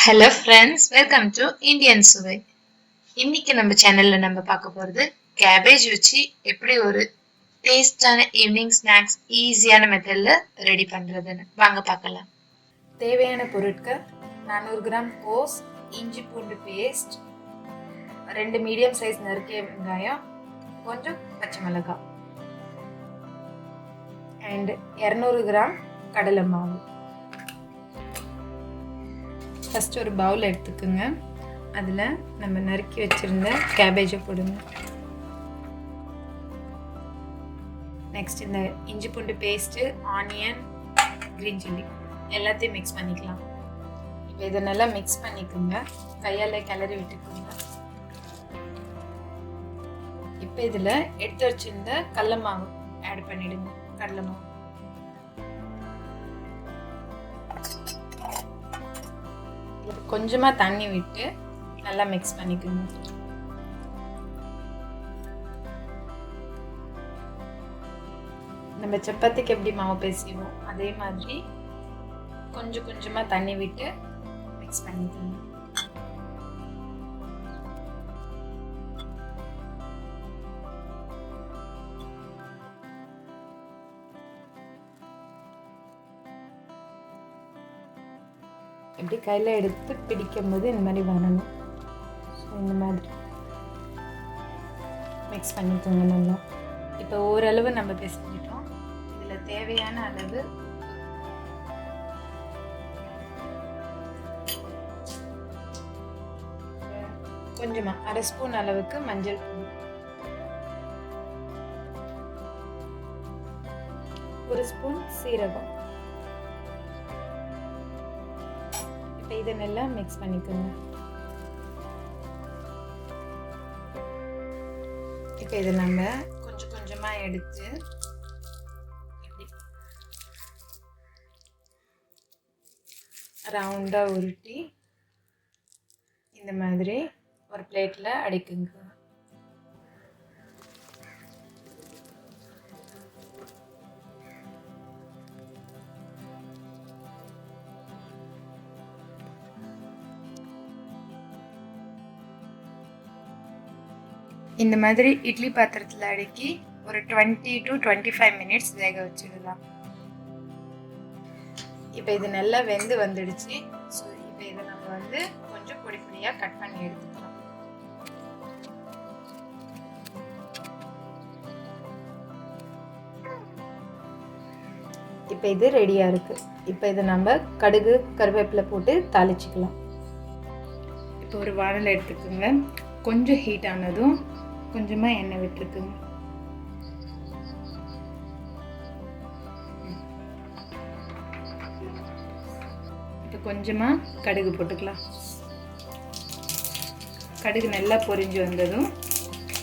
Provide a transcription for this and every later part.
Hello friends, welcome to Indian சுவை. இன்னைக்கு நம்ம சேனல்ல நம்ம பார்க்க போறது கேபேஜ் வச்சு எப்படி ஒரு டேஸ்டான ஈவினிங் ஸ்நாக்ஸ் ஈஸியான மெத்தட்ல ரெடி பண்றதுன்னு வாங்க பார்க்கலாம். தேவையான பொருட்கள் 400 கிராம் கோஸ், இஞ்சி பூண்டு பேஸ்ட், 2 மீடியம் சைஸ் நறுக்கிய வெங்காயம், கொஞ்சம் பச்சை மிளகாய் அண்ட் 200 கிராம் கடலை மாவு. ஃபர்ஸ்ட் ஒரு பவுல் எடுத்துக்கோங்க. அதில் நம்ம நறுக்கி வச்சுருந்த கேபேஜை போடுங்க. நெக்ஸ்ட் இந்த இஞ்சி பூண்டு பேஸ்ட்டு, ஆனியன், க்ரீன் சில்லி எல்லாத்தையும் மிக்ஸ் பண்ணிக்கலாம். இப்போ இதை நல்லா மிக்ஸ் பண்ணிக்கோங்க. கையால் கிளறி விட்டுக்கோங்க. இப்போ இதில் எடுத்து வச்சுருந்த கடலை மாவு ஆட் பண்ணிவிடுங்க. கடலை மாவு கொஞ்சமாக தண்ணி விட்டு நல்லா மிக்ஸ் பண்ணிக்கோங்க. நம்ம சப்பாத்திக்கு எப்படி மாவு பேசுவோம் அதே மாதிரி கொஞ்சம் கொஞ்சமாக தண்ணி விட்டு மிக்ஸ் பண்ணிக்கோங்க. இப்படி கையில் எடுத்து பிடிக்கும் போது இந்த மாதிரி வரணும். ஸோ இந்த மாதிரி மிக்ஸ் பண்ணிக்கோங்க நல்லா. இப்போ ஓரளவு நம்ம பிசைஞ்சிட்டோம். இதில் தேவையான அளவு கொஞ்சமாக 1/2 ஸ்பூன் அளவுக்கு மஞ்சள் தூள், 1 ஸ்பூன் சீரகம். இதை நல்லா மிக்ஸ் பண்ணிக்கோங்க. இப்போ இதை நம்ம கொஞ்சம் கொஞ்சமாக எடுத்து ரவுண்டாக உருட்டி இந்த மாதிரி ஒரு பிளேட்டில் அடிக்குங்க. இந்த மாதிரி இட்லி பாத்திரத்தில் அடுக்கி ஒரு 20 to 25 மினிட்ஸ் வேக வச்சிடலாம். இப்போ இது நல்லா வெந்து வந்துடுச்சு. ஸோ இப்போ இதை நம்ம கொஞ்சம் பொடி பொடியாக கட் பண்ணி எடுத்துக்கலாம். இப்போ இது ரெடியாக இருக்குது. இப்போ இதை நம்ம கடுகு கருவேப்பிலை போட்டு தாளிச்சிக்கலாம். இப்போ ஒரு வானல் எடுத்துக்கோங்க. கொஞ்சம் ஹீட் ஆனதும் கொஞ்சமாக எண்ணெய் விட்டுருக்குங்க. இப்போ கொஞ்சமாக கடுகு போட்டுக்கலாம். கடுகு நல்லா பொரிஞ்சு வந்ததும்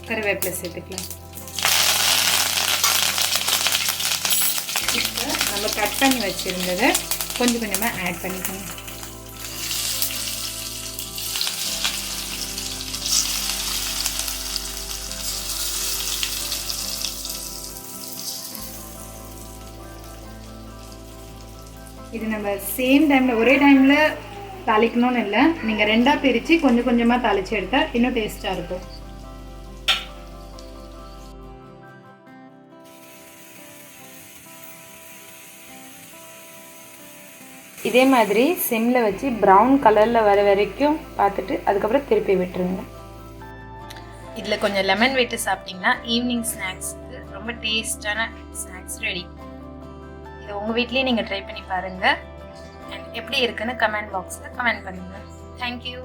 கருவேப்பிலை சேர்த்துக்கலாம். இப்போ நம்ம கட் பண்ணி வச்சுருந்ததை கொஞ்சம் கொஞ்சமாக ஆட் பண்ணிக்கணும். இது நம்ம சேம் டைமில் ஒரே டைமில் தாளிக்கணும்னு இல்லை. நீங்கள் 2ஆக பிரித்து கொஞ்சம் கொஞ்சமாக தாளித்து எடுத்தால் இன்னும் டேஸ்ட்டாக இருக்கும். இதே மாதிரி சிம்மில் வச்சு ப்ரௌன் கலரில் வர வரைக்கும் பார்த்துட்டு அதுக்கப்புறம் திருப்பி விட்டுருங்க. இதில் கொஞ்சம் லெமன் விட்டு சாப்பிட்டிங்கன்னா ஈவினிங் ஸ்நாக்ஸுக்கு ரொம்ப டேஸ்டான ஸ்நாக்ஸ் ரெடி. இதை உங்கள் வீட்லேயே நீங்கள் ட்ரை பண்ணி பாருங்கள். அண்ட் எப்படி இருக்குன்னு கமெண்ட் பாக்ஸில் கமெண்ட் பண்ணுங்கள். தேங்க்யூ.